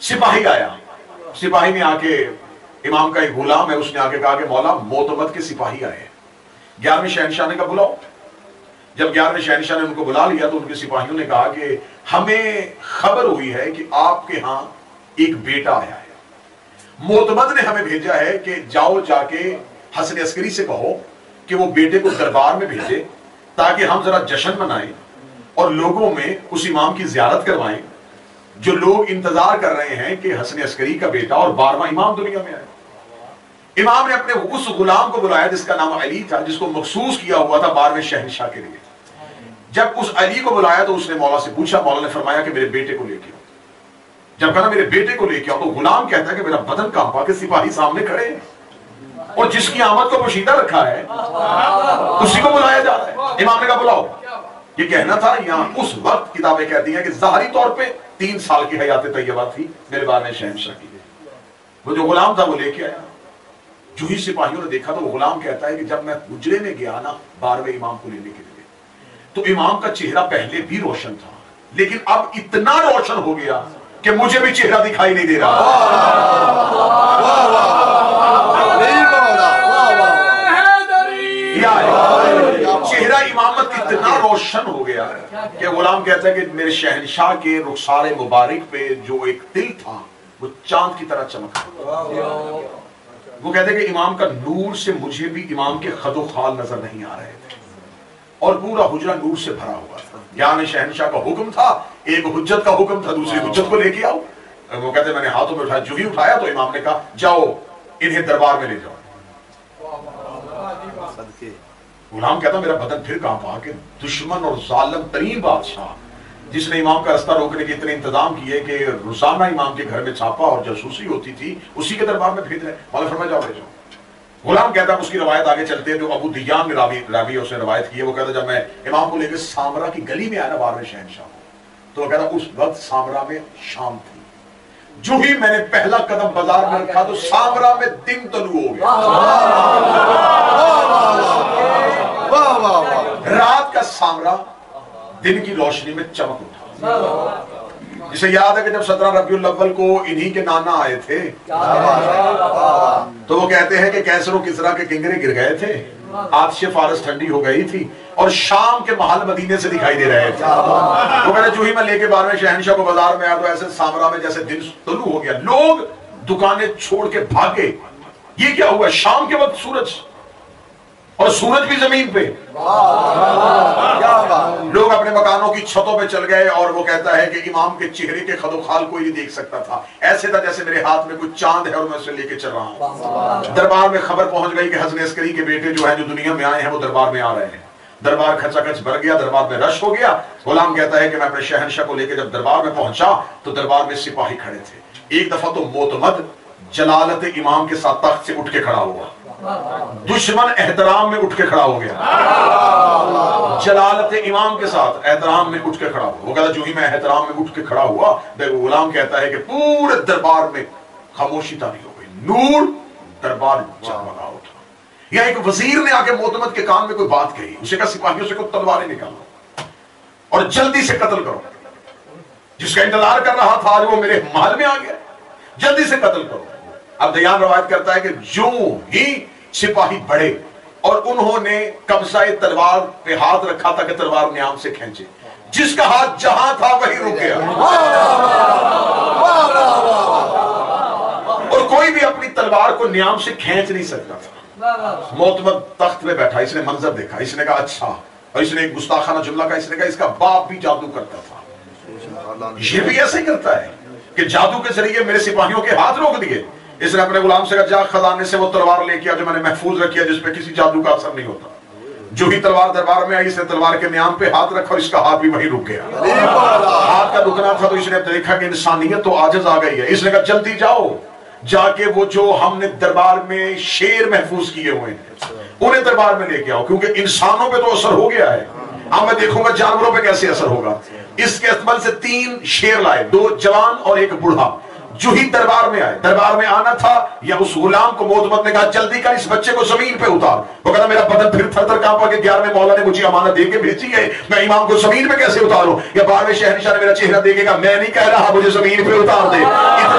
सिपाही आया, सिपाही ने आके, इमाम का एक गुलाम है, उसने आके कहा कि मौला मोतमद के सिपाही आए। 11वें शहनशाह ने कहा बुलाओ। जब 11वें शहनशाह ने उनको बुला लिया तो उनके सिपाहियों ने कहा कि हमें खबर हुई है कि आपके यहां एक बेटा आया है, मोतमद ने हमें भेजा है कि जाओ जाके हसन अस्करी से कहो कि वो बेटे को दरबार में भेजे ताकि हम जरा जश्न मनाएं और लोगों में उस इमाम की ज़ियारत करवाएं जो लोग इंतजार कर रहे हैं कि हसन अस्करी का बेटा और 12वां इमाम दुनिया में आए। इमाम ने अपने उस गुलाम को बुलाया जिसका नाम अली था, जिसको मखसूस किया हुआ था 12वें शहनशाह के लिए। जब उस अली को बुलाया तो उसने मौला से पूछा, मौला ने फरमाया कि मेरे बेटे को लेके आओ। जब कहा मेरे बेटे को लेके आओ तो गुलाम कहता है कि मेरा बदन कांपा कि सिपाही सामने खड़े हैं और जिसकी आमद को पोशीदा रखा है उसी को बुलाया जा रहा है। इमाम ने कहा बुलाओ। ये कहना था, यहाँ उस वक्त किताबें कहती हैं कि ज़ाहरी तौर पे 3 साल की हयात तैयबा थी मेरे 12वें शहनशाह की। वो जो गुलाम था वो लेके आया। जो ही सिपाहियों ने देखा तो वो गुलाम कहता है कि जब मैं हुजरे में गया ना 12वें इमाम को लेने के लिए, तो इमाम का चेहरा पहले भी रोशन था लेकिन अब इतना रोशन हो गया कि मुझे भी चेहरा दिखाई नहीं दे रहा। चेहरा इमामत इतना रोशन हो गया कि गुलाम कहता है कि मेरे शहनशाह के रुखसारे मुबारक पे जो एक तिल था वो चांद की तरह चमका। वो कहते हैं कि इमाम का नूर से मुझे भी इमाम के खदो खाल नजर नहीं आ रहे थे और पूरा हुजरा नूर से भरा हुआ था। 11वें शहनशाह का हुक्म था, एक हुज्जत का हुक्म था, दूसरी हुज्जत को लेके आओ। वो कहते मैंने हाथों में उठाया, जो ही उठाया तो इमाम ने कहा जाओ इन्हें दरबार में ले जाओ। गुलाम कहता मेरा बदन फिर कांपा कि दुश्मन और जालिम तरीन बादशाह जिसने इमाम का रास्ता रोकने के इतने इंतजाम किए कि रोजाना इमाम के घर में छापा और जासूसी होती थी, उसी के दरबार में भेज रहे। मौला फरमाया जाओ ले जाओ। गुलाम कहता उसकी रवायत आगे चलते हैं जो अबू दियान ने रावी उसने रवायत की है। वो कहता जब मैं इमाम को लेकर सामरा की गली में आया ना 12वें शहनशाह को, तो कहता उस वक्त सामरा में शाम थी। जो ही मैंने पहला कदम बाजार में रखा तो सामरा में दिन तलू हो गया। रात का सामरा दिन की रोशनी में चमक उठा। जिसे याद है कि जब 17 रबीउल अव्वल को इन्हीं के नाना आए थे तो वो कहते हैं कि कैसर और किसरा के किंगरे गिर गए थे, आतिश फारस ठंडी हो गई थी और शाम के महल मदीने से दिखाई दे रहे थे। वो कहते जो ही मैं लेके 12वें शहनशाह को बाजार में आया तो ऐसे सामरा में जैसे दिन तुलू हो गया, लोग दुकानें छोड़ के भागे। ये क्या हुआ? शाम के वक्त सूरज और सूरज भी जमीन पे। लोग अपने मकानों की छतों पे चल गए और वो कहता है कि इमाम के चेहरे के खदोखाल कोई नहीं देख सकता था, ऐसे था जैसे मेरे हाथ में कोई चांद है और मैं उसे लेके चल रहा हूं। दरबार में खबर पहुंच गई कि हसन अस्करी के बेटे जो है जो दुनिया में आए हैं वो दरबार में आ रहे हैं। दरबार खचाखच भर गया, दरबार में रश हो गया। गुलाम कहता है कि मैं अपने शहनशाह को लेकर जब दरबार में पहुंचा तो दरबार में सिपाही खड़े थे। एक दफा तो मोतमद जलालत इमाम के साथ तख्त से उठ के खड़ा हुआ, दुश्मन एहतराम में उठ के खड़ा हो गया। जलालत इमाम के साथ एहतराम में उठ के खड़ा हुआ। वो कहता जो ही मैं एहतराम में उठ के खड़ा हुआ, गुलाम कहता है कि पूरे दरबार में खामोशी तारी हो गई, नूर दरबार जगमगा उठा। या एक वजीर ने आके मोतमद के कान में कोई बात कही, उसे कहा सिपाहियों से कोई तलवारें निकालो और जल्दी से कत्ल करो। जिसका इंतजार कर रहा था आज वो मेरे महल में आ गया, जल्दी से कत्ल करो। अब दयान रवायत करता है कि जो ही सिपाही बढ़े और उन्होंने कब्ज़ाए तलवार पे हाथ रखा था कि तलवार न्याम से खींचे, जिसका हाथ जहां था वही रुक गया और कोई भी अपनी तलवार को न्याम से खींच नहीं सकता था। मोतमद तख्त में बैठा, इसने मंजर देखा, इसने कहा अच्छा, और इसने एक गुस्ताखाना जुमला कहा, इसने कहा इसका बाप भी जादू करता था, ये भी ऐसे ही करता है कि जादू के जरिए मेरे सिपाहियों के हाथ रोक दिए। इसने अपने गुलाम से कहा जा खजाने से वो तलवार लेके आ जो मैंने महफूज रखी है, जिसपे किसी जादू का असर नहीं होता। जो ही तलवार दरबार में आई, इसने तलवार के म्यान पे हाथ रखा और इसका हाथ भी वहीं रुक गया। हाथ का रुकना था तो इसने देखा कि इंसानियत तो आजिज आ गई है। इसने कहा जल्दी जाओ, जाके वो जो हमने दरबार में शेर महफूज किए हुए हैं उन्हें दरबार में लेके आओ, क्योंकि इंसानों पे तो असर हो गया है, अब मैं देखूंगा जानवरों पे कैसे असर होगा। इसके अस्तबल से 3 शेर लाए, 2 जवान और 1 बूढ़ा। जो ही दरबार में आए, दरबार में आना था या उस गुलाम को मोतमद ने कहा जल्दी कर इस बच्चे को जमीन पे उतार। वो कहता मेरा बदन फिर थर थर कांपा कि 11वें मौला ने मुझे अमानत दे के भेजी है, मैं इमाम को जमीन पे कैसे उतारूं? या 12वें शहनशाह ने मेरा चेहरा देखेगा, मैं नहीं कह रहा मुझे जमीन पे उतार दे। इतना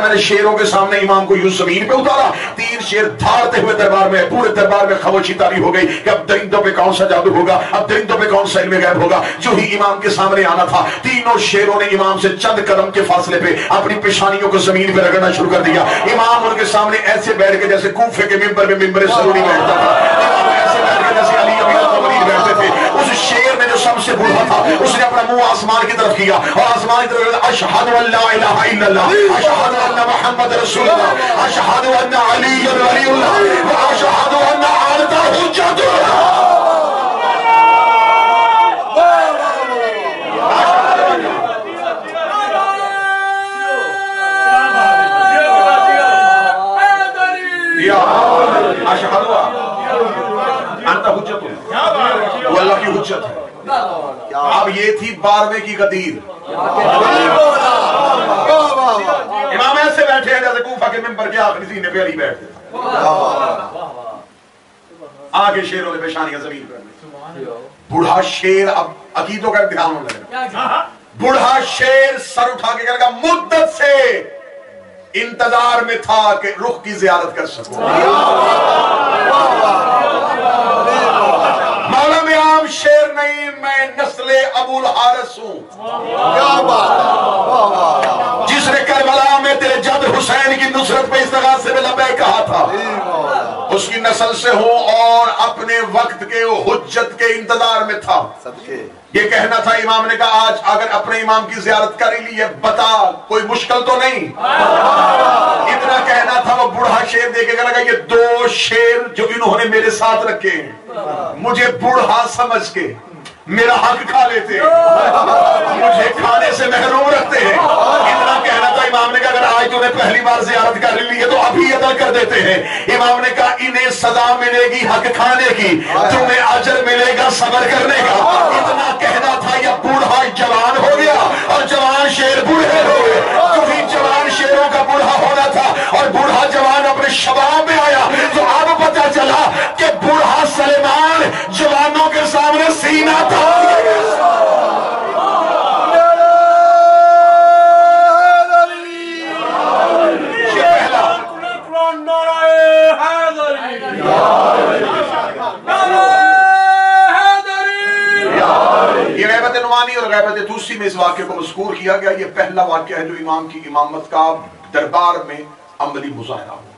میں نے شیروں کے سامنے امام کو یوں زمین پہ اتارا، 3 شیر دھاڑتے ہوئے دربار میں، پورے دربار میں خاموشی طاری ہو گئی کہ اب درندوں پہ کون سا جادو ہوگا، اب درندوں پہ کون سا علم غیب ہوگا۔ جو ہی امام کے سامنے آنا تھا، تینوں شیروں نے امام سے چند قدم کے فاصلے پہ اپنی پیشانیوں کو زمین پہ رگڑنا شروع کر دیا۔ امام ان کے سامنے ایسے بیٹھ کے جیسے کوفے کے ممبر میں ممبر سروری بیٹھتا تھا، امام ایسے بیٹھ کے جیسے علی امیر الطاہرین بیٹھتے تھے۔ اس شیر نے جو سب سے بوڑھا تھا، اس نے اپنا منہ آسمان کی طرف کیا اور آسمان کی طرف اشہد ان لا الہ الا اللہ، اشہد ان محمد رسول اللہ، اشہد ان علی ولی اللہ، واشہد ان انت حجت اللہ۔ اشہد انت حجت اللہ، وہ اللہ کی حجت ہے۔ اب یہ تھی 12ویں کی غدیر۔ امام ایسے بیٹھے ہیں جیسے کوفہ کے ممبر کے آخری سینے پہ علی بیٹھتے تھے۔ آگے شیروں نے پیشانیاں زمین پر، بوڑھا شیر اب عقیدوں کا امتحان ہونے لگا۔ بوڑھا شیر سر اٹھا کے کہنے لگا مدت سے انتظار میں تھا کہ رخ کی زیارت کر سکوں۔ مولا میں عام شیر نہیں، میں نسل ابو الحارث ہوں، جس نے کربلا میں تیرے جد حسین کی نصرت پہ استغاثے میں لبیک کہا تھا، اس کی نسل سے ہوں اور اپنے وقت کے حجت کے انتظار میں تھا۔ یہ کہنا تھا امام نے کہا آج اگر اپنے امام کی زیارت کر لی ہے بتا کوئی مشکل تو نہیں، اتنا کہنا تھا۔ وہ بوڑھا شیر دیکھے گا لگا یہ 2 شیر جو انہوں نے میرے ساتھ رکھے ہیں مجھے بوڑھا سمجھ کے میرا حق کھا لیتے ہیں، مجھے کھانے سے محروم رکھتے ہیں۔ اتنا کہنا تھا امام نے کہا اگر آج تو نے پہلی بار زیارت کر لی ہے تو ابھی ادا کر دیتے ہیں۔ امام نے کہا انہیں سزا ملے گی حق کھانے کی، تمہیں اجر ملے گا صبر کرنے کا۔ اتنا کہنا تھا یا بوڑھا جوان ہو گیا اور جوان شیر بوڑھے ہو گئے، کیونکہ جوان شیروں کا بوڑھا ہونا تھا اور بوڑھا جوان اپنے شباب میں آیا تو اب پتا چلا کہ بوڑھا سلیمان جوانوں کے سامنے سینہ تھا۔ یہ غیبت نعمانی اور غیبت توسی میں اس واقعے کو مذکور کیا گیا۔ یہ پہلا واقعہ ہے جو امام کی امامت کا دربار میں عملی مظاہرہ ہو۔